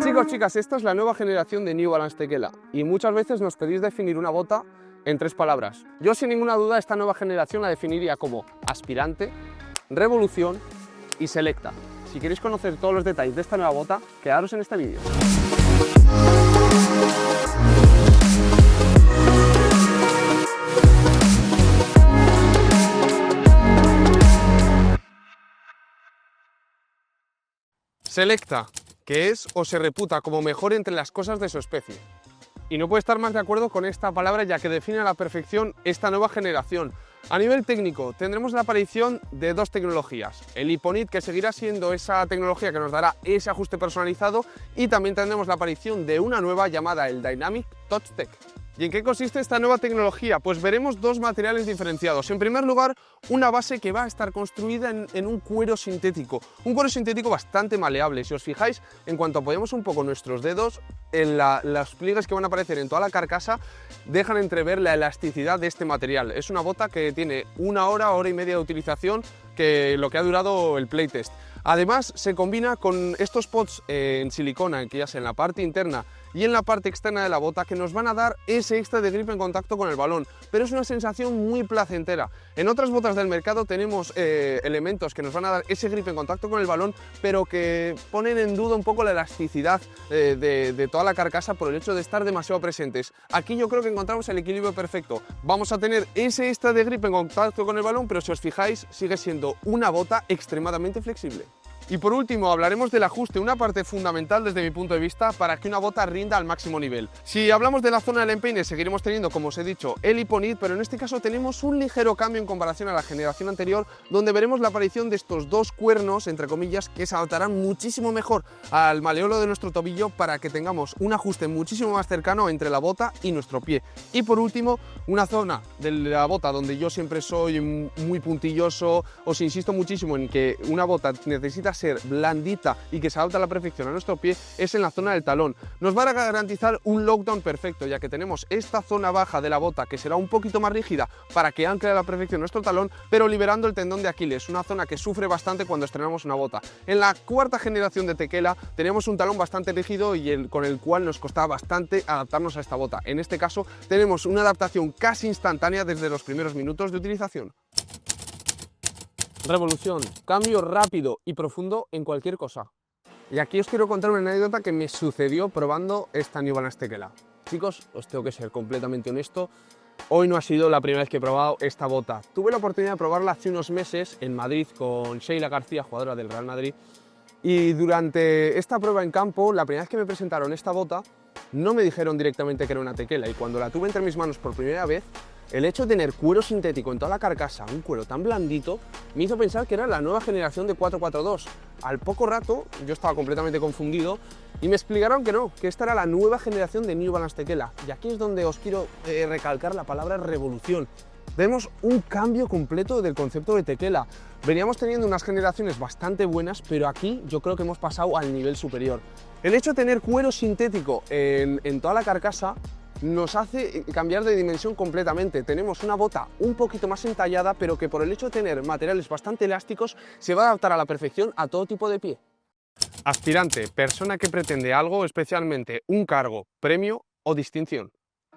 Chicos, chicas, esta es la nueva generación de New Balance Tekela y muchas veces nos pedís definir una bota en 3 palabras. Yo sin ninguna duda esta nueva generación la definiría como aspirante, revolución y selecta. Si queréis conocer todos los detalles de esta nueva bota, quedaros en este vídeo. Selecta, que es o se reputa como mejor entre las cosas de su especie. Y no puedo estar más de acuerdo con esta palabra, ya que define a la perfección esta nueva generación. A nivel técnico, tendremos la aparición de 2 tecnologías. El Hiponit, que seguirá siendo esa tecnología que nos dará ese ajuste personalizado, y también tendremos la aparición de una nueva llamada el Dynamic Touch Tech. ¿Y en qué consiste esta nueva tecnología? Pues veremos 2 materiales diferenciados. En primer lugar, una base que va a estar construida en un cuero sintético bastante maleable. Si os fijáis, en cuanto apoyamos un poco nuestros dedos, los pliegues que van a aparecer en toda la carcasa dejan entrever la elasticidad de este material. Es una bota que tiene 1 hora, hora y media de utilización, que lo que ha durado el playtest. Además, se combina con estos pods en silicona, que ya sea en la parte interna y en la parte externa de la bota, que nos van a dar ese extra de grip en contacto con el balón, pero es una sensación muy placentera. En otras botas del mercado tenemos elementos que nos van a dar ese grip en contacto con el balón, pero que ponen en duda un poco la elasticidad de toda la carcasa por el hecho de estar demasiado presentes. Aquí yo creo que encontramos el equilibrio perfecto. Vamos a tener ese extra de grip en contacto con el balón, pero si os fijáis, sigue siendo una bota extremadamente flexible. Y por último hablaremos del ajuste, una parte fundamental desde mi punto de vista para que una bota rinda al máximo nivel. Si hablamos de la zona del empeine, seguiremos teniendo, como os he dicho, el Hiponit, pero en este caso tenemos un ligero cambio en comparación a la generación anterior, donde veremos la aparición de estos 2 cuernos, entre comillas, que se adaptarán muchísimo mejor al maleolo de nuestro tobillo para que tengamos un ajuste muchísimo más cercano entre la bota y nuestro pie. Y por último, una zona de la bota donde yo siempre soy muy puntilloso, os insisto muchísimo en que una bota necesita ser blandita y que se adapta a la perfección a nuestro pie, es en la zona del talón. Nos va a garantizar un lockdown perfecto, ya que tenemos esta zona baja de la bota que será un poquito más rígida para que ancle a la perfección nuestro talón, pero liberando el tendón de Aquiles, una zona que sufre bastante cuando estrenamos una bota. En la 4ª generación de Tekela tenemos un talón bastante rígido y con el cual nos costaba bastante adaptarnos a esta bota. En este caso tenemos una adaptación casi instantánea desde los primeros minutos de utilización. Revolución, cambio rápido y profundo en cualquier cosa. Y aquí os quiero contar una anécdota que me sucedió probando esta New Balance Tekela. Chicos, os tengo que ser completamente honesto, hoy no ha sido la primera vez que he probado esta bota. Tuve la oportunidad de probarla hace unos meses en Madrid con Sheila García, jugadora del Real Madrid, y durante esta prueba en campo, la primera vez que me presentaron esta bota, no me dijeron directamente que era una Tekela, y cuando la tuve entre mis manos por primera vez, el hecho de tener cuero sintético en toda la carcasa, un cuero tan blandito, me hizo pensar que era la nueva generación de 442. Al poco rato, yo estaba completamente confundido y me explicaron que no, que esta era la nueva generación de New Balance Tekela. Y aquí es donde os quiero recalcar la palabra revolución. Vemos un cambio completo del concepto de Tekela. Veníamos teniendo unas generaciones bastante buenas, pero aquí yo creo que hemos pasado al nivel superior. El hecho de tener cuero sintético en toda la carcasa nos hace cambiar de dimensión completamente. Tenemos una bota un poquito más entallada, pero que por el hecho de tener materiales bastante elásticos se va a adaptar a la perfección a todo tipo de pie. Aspirante, persona que pretende algo, especialmente un cargo, premio o distinción.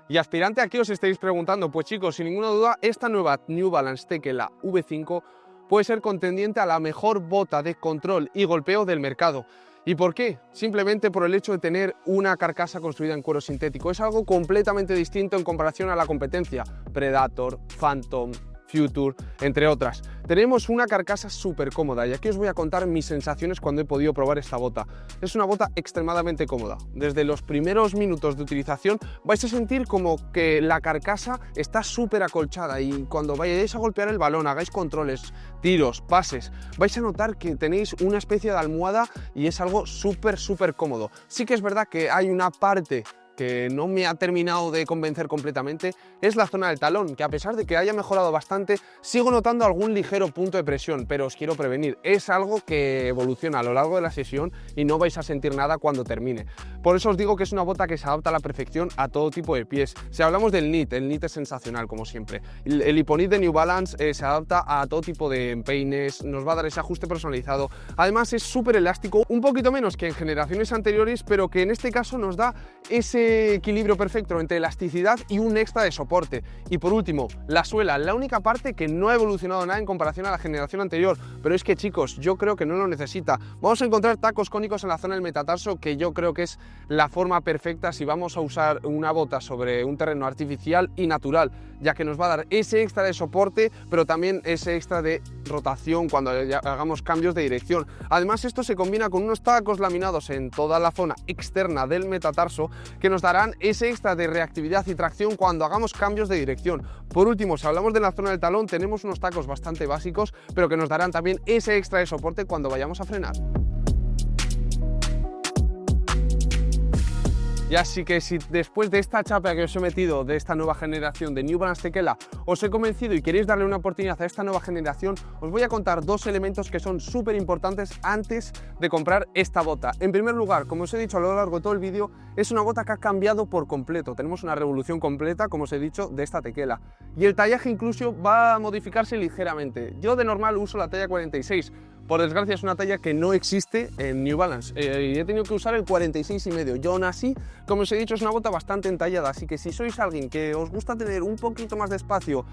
Y aspirante, aquí os estáis preguntando, pues chicos, sin ninguna duda, esta nueva New Balance Tekela V5 puede ser contendiente a la mejor bota de control y golpeo del mercado. ¿Y por qué? Simplemente por el hecho de tener una carcasa construida en cuero sintético. Es algo completamente distinto en comparación a la competencia Predator, Phantom, Future, entre otras. Tenemos una carcasa súper cómoda y aquí os voy a contar mis sensaciones cuando he podido probar esta bota. Es una bota extremadamente cómoda. Desde los primeros minutos de utilización vais a sentir como que la carcasa está súper acolchada y cuando vayáis a golpear el balón, hagáis controles, tiros, pases, vais a notar que tenéis una especie de almohada y es algo súper cómodo. Sí que es verdad que hay una parte que no me ha terminado de convencer completamente es la zona del talón, que a pesar de que haya mejorado bastante, sigo notando algún ligero punto de presión, pero os quiero prevenir, es algo que evoluciona a lo largo de la sesión y no vais a sentir nada cuando termine. Por eso os digo que es una bota que se adapta a la perfección a todo tipo de pies. Si hablamos del knit, el knit es sensacional como siempre. El Hiponit de New Balance se adapta a todo tipo de empeines, nos va a dar ese ajuste personalizado. Además es súper elástico, un poquito menos que en generaciones anteriores, pero que en este caso nos da ese equilibrio perfecto entre elasticidad y un extra de soporte. Y por último, la suela, la única parte que no ha evolucionado nada en comparación a la generación anterior, pero es que chicos, yo creo que no lo necesita. Vamos a encontrar tacos cónicos en la zona del metatarso, que yo creo que es la forma perfecta si vamos a usar una bota sobre un terreno artificial y natural, ya que nos va a dar ese extra de soporte, pero también ese extra de rotación cuando hagamos cambios de dirección. Además, esto se combina con unos tacos laminados en toda la zona externa del metatarso que nos darán ese extra de reactividad y tracción cuando hagamos cambios de dirección. Por último, si hablamos de la zona del talón, tenemos unos tacos bastante básicos, pero que nos darán también ese extra de soporte cuando vayamos a frenar. Y así que si después de esta chapa que os he metido de esta nueva generación de New Balance Tekela os he convencido y queréis darle una oportunidad a esta nueva generación, os voy a contar dos elementos que son súper importantes antes de comprar esta bota. En primer lugar, como os he dicho a lo largo de todo el vídeo, es una bota que ha cambiado por completo. Tenemos una revolución completa, como os he dicho, de esta Tekela. Y el tallaje incluso va a modificarse ligeramente. Yo de normal uso la talla 46. Por desgracia es una talla que no existe en New Balance y he tenido que usar el 46,5. Yo aún así, como os he dicho, es una bota bastante entallada, así que si sois alguien que os gusta tener un poquito más de espacio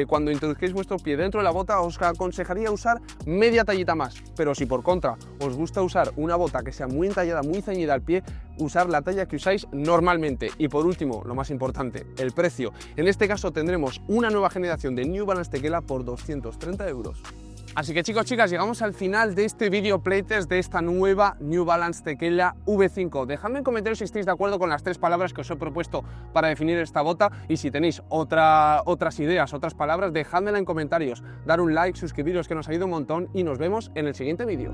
cuando introduzcáis vuestro pie dentro de la bota, os aconsejaría usar media tallita más. Pero si por contra os gusta usar una bota que sea muy entallada, muy ceñida al pie, usar la talla que usáis normalmente. Y por último, lo más importante, el precio. En este caso tendremos una nueva generación de New Balance Tekela por 230 euros. Así que chicos, chicas, llegamos al final de este vídeo playtest de esta nueva New Balance Tekela V5. Dejadme en comentarios si estáis de acuerdo con las tres palabras que os he propuesto para definir esta bota, y si tenéis otras ideas, otras palabras, dejádmela en comentarios. Dar un like, suscribiros, que nos ayuda un montón, y nos vemos en el siguiente vídeo.